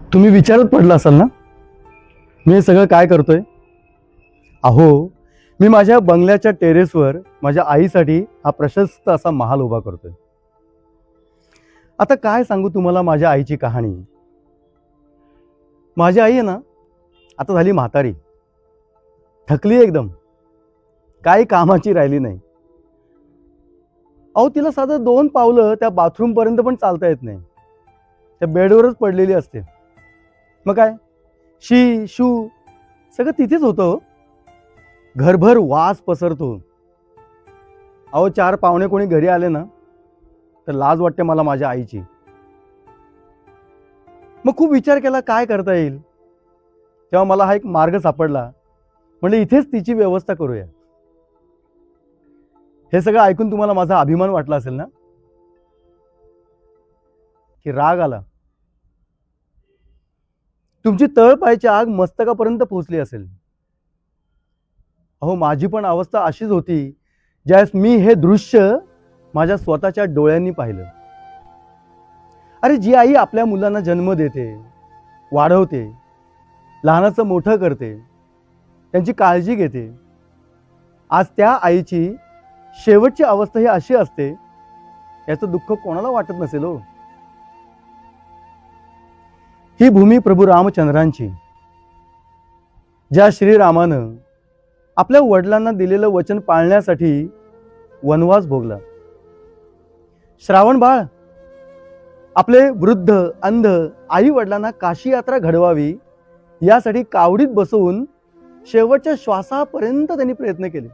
तुम्ही विचारत पडला असाल ना, मी हे सगळं काय करतोय? अहो, मी माझ्या बंगल्याच्या टेरेसवर माझ्या आईसाठी हा प्रशस्त असा महाल उभा करतोय. आता काय सांगू तुम्हाला माझ्या आईची कहाणी. माझी आई आहे ना, आता झाली म्हातारी, थकली एकदम, काही कामाची राहिली नाही. अहो, तिला साधं 2 पावलं त्या बाथरूम पर्यंत पण चालता येत नाही. त्या बेडवरच पडलेली असते. मग काय, शी शू सगळं तिथेच होतं हो. घरभर वास पसरतो. अहो, 4 पाहुणे कोणी घरी आले ना, तर लाज वाटते मला माझ्या आईची. मग खूप विचार केला काय करता येईल. तेव्हा मला हा एक मार्ग सापडला. म्हणजे इथेच तिची व्यवस्था करूया. हे सगळं ऐकून तुम्हाला माझा अभिमान वाटला असेल ना, की राग आला. तुमची तळपायाची आग मस्तकापर्यंत पोहोचली असेल. अहो, माझी पण अवस्था अशीच होती ज्यावेळेस मी हे दृश्य माझ्या स्वतःच्या डोळ्यांनी पाहिलं. अरे, जी आई आपल्या मुलांना जन्म देते, वाढवते, लहानाचं मोठं करते, त्यांची काळजी घेते, आज त्या आईची शेवटची अवस्था ही अशी असते, याचं दुःख कोणाला वाटत नसेल हो. ही भूमी प्रभू रामचंद्रांची, ज्या श्रीरामानं आपल्या वडिलांना दिलेलं वचन पाळण्यासाठी वनवास भोगला. श्रावण बाळ आपले वृद्ध अंध आई वडिलांना काशी यात्रा घडवावी यासाठी कावडीत बसवून शेवटच्या श्वासापर्यंत त्यांनी प्रयत्न केले.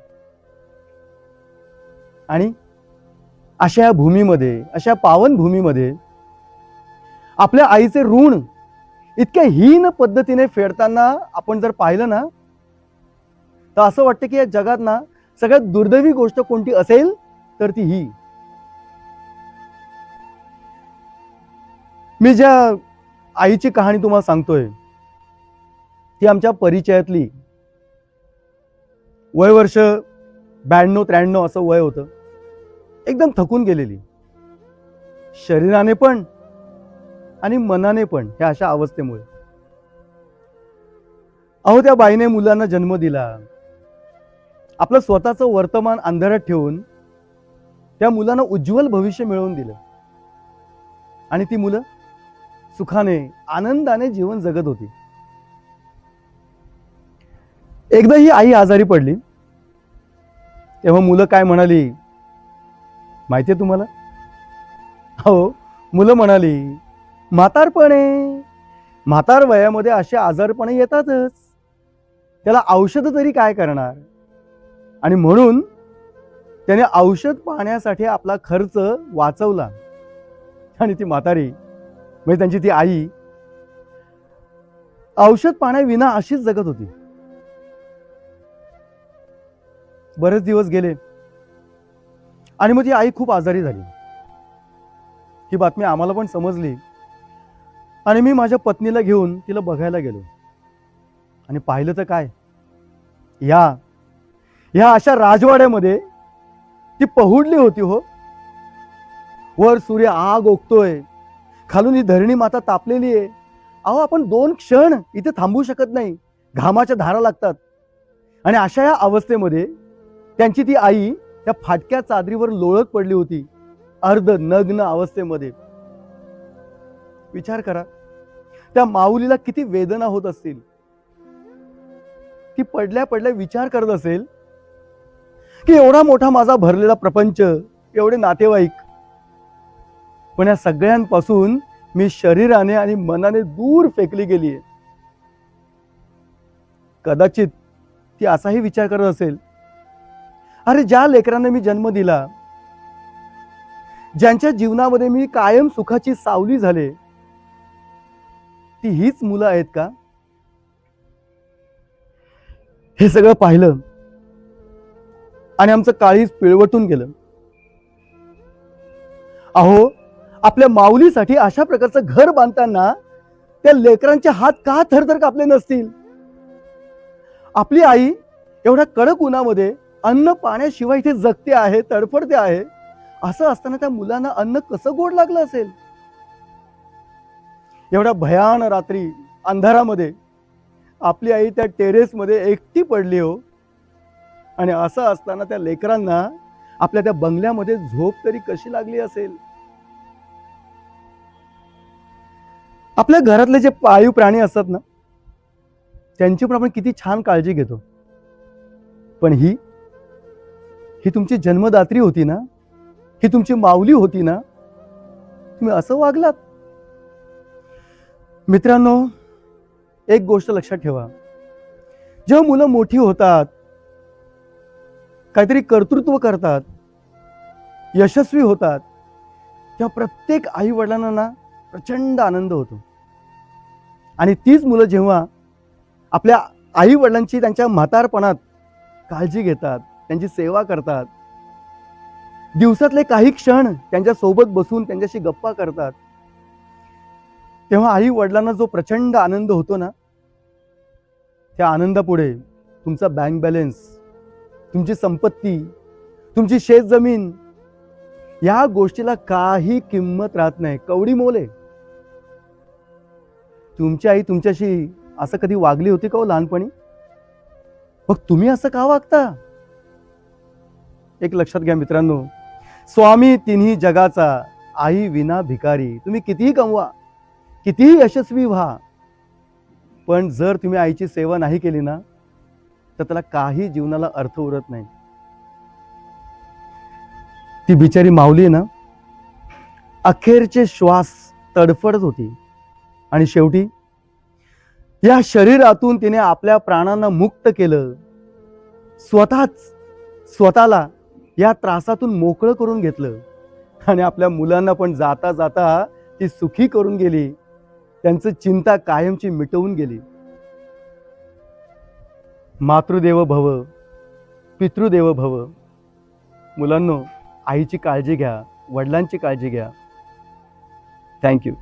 आणि अशा भूमीमध्ये, अशा पावन भूमीमध्ये आपल्या आईचे ऋण इतक्या हीन पद्धतीने फेडताना आपण जर पाहिलं ना, तर असं वाटतं की या जगात ना सगळ्यात दुर्दैवी गोष्ट कोणती असेल तर ती ही. मी ज्या आईची कहाणी तुम्हाला सांगतोय ती आमच्या परिचयातली. वय वर्ष 92-93 असं वय होतं. एकदम थकून गेलेली, शरीराने पण आणि मनाने पण, ह्या अशा अवस्थेमुळे. अहो, त्या बाईने मुलांना जन्म दिला. आपलं स्वतःचं वर्तमान अंधारात ठेवून त्या मुलांना उज्ज्वल भविष्य मिळवून दिलं. आणि ती मुलं सुखाने आनंदाने जीवन जगत होती. एकदा ही आई आजारी पडली. तेव्हा मुलं काय म्हणाली माहितीये तुम्हाला? हो, मुलं म्हणाली, म्हातारपणे, म्हातार वयामध्ये असे आजारपणे येतातच, त्याला औषध तरी काय करणार. आणि म्हणून त्याने औषध पाहण्यासाठी आपला खर्च वाचवला. आणि ती म्हातारी म्हणजे त्यांची ती आई औषध पाण्याविना अशीच जगत होती. बरेच दिवस गेले आणि मग ती आई खूप आजारी झाली. ही बातमी आम्हाला पण समजली आणि मी माझ्या पत्नीला घेऊन तिला बघायला गेलो. आणि पाहिलं तर काय, ह्या अशा राजवाड्यामध्ये ती पहुडली होती हो. वर सूर्य आग ओकतोय, खालून ही धरणी माता तापलेली आहे. अहो, आपण 2 क्षण इथे थांबू शकत नाही, घामाच्या धारा लागतात. आणि अशा या अवस्थेमध्ये त्यांची ती आई त्या फाटक्या चादरीवर लोळत पडली होती, अर्ध नग्न अवस्थेमध्ये. विचार करा, त्या माऊलीला किती वेदना होत असतील. ती पडल्या पडल्या विचार करत असेल की एवढा मोठा माझा भरलेला प्रपंच, एवढे नातेवाईक, पण या सगळ्यांपासून मी शरीराने आणि मनाने दूर फेकली गेली आहे. कदाचित ती असाही विचार करत असेल, अरे, ज्या लेकरांना मी जन्म दिला, ज्यांच्या जीवनामध्ये मी कायम सुखाची सावली झाले, ती हीच मुलं आहेत का? हे सगळं पाहिलं आणि आमचं काळीज पिळवटून गेलं. अहो, आपल्या माऊलीसाठी अशा प्रकारचं घर बांधताना त्या लेकरांचे हात का थरथर कापले नसतील? आपली आई एवढ्या कडक उन्हामध्ये अन्न पाण्याशिवाय इथे जगते आहे, तडफडते आहे. असं असताना त्या मुलांना अन्न कसं गोड लागलं असेल? एवढ्या भयान रात्री अंधारामध्ये आपली आई त्या टेरेसमध्ये एकटी पडली हो. आणि असं असताना त्या लेकरांना आपल्या त्या बंगल्यामध्ये झोप तरी कशी लागली असेल. आपल्या घरातले जे पाळीव प्राणी असतात ना, त्यांची पण आपण किती छान काळजी घेतो. पण ही तुमची जन्मदात्री होती ना, ही तुमची माऊली होती ना, तुम्ही असं वागलात. मित्रांनो, एक गोष्ट लक्षात ठेवा, जेव्हा मुलं मोठी होतात, काहीतरी कर्तृत्व करतात, यशस्वी होतात, तेव्हा प्रत्येक आई वडिलांना ना प्रचंड आनंद होतो. आणि तीच मुलं जेव्हा आपल्या आई वडिलांची त्यांच्या म्हातारपणात काळजी घेतात, त्यांची सेवा करतात, दिवसातले काही क्षण त्यांच्या सोबत बसून त्यांच्याशी गप्पा करतात, तेव्हा आई वडिलांना जो प्रचंड आनंद होतो ना, त्या आनंदापुढे तुमचा बँक बॅलन्स, तुमची संपत्ती, तुमची शेतजमीन, या गोष्टीला काही किंमत राहत नाही, कवडी मोल आहे. तुमची आई तुमच्याशी असं कधी वागली होती का हो लहानपणी? मग तुम्ही असं का वागता? एक लक्षात घ्या मित्रांनो, स्वामी तिन्ही जगाचा, आई विना भिकारी. तुम्ही कितीही कमवा, कितीही यशस्वी व्हा, पण जर तुम्ही आईची सेवा नाही केली ना, तर त्याला काही जीवनाला अर्थ उरत नाही. ती बिचारी माऊली ना, अखेरचे श्वास तडफडत होती आणि शेवटी या शरीरातून तिने आपल्या प्राणांना मुक्त केलं. स्वतःला या त्रासातून मोकळं करून घेतलं आणि आपल्या मुलांना पण जाता जाता ती सुखी करून गेली, त्यांची चिंता कायमची मिटवून गेली. मातृदेव भव, पितृदेव भव. मुलांनो, आईची काळजी घ्या, वडिलांची काळजी घ्या. थँक्यू.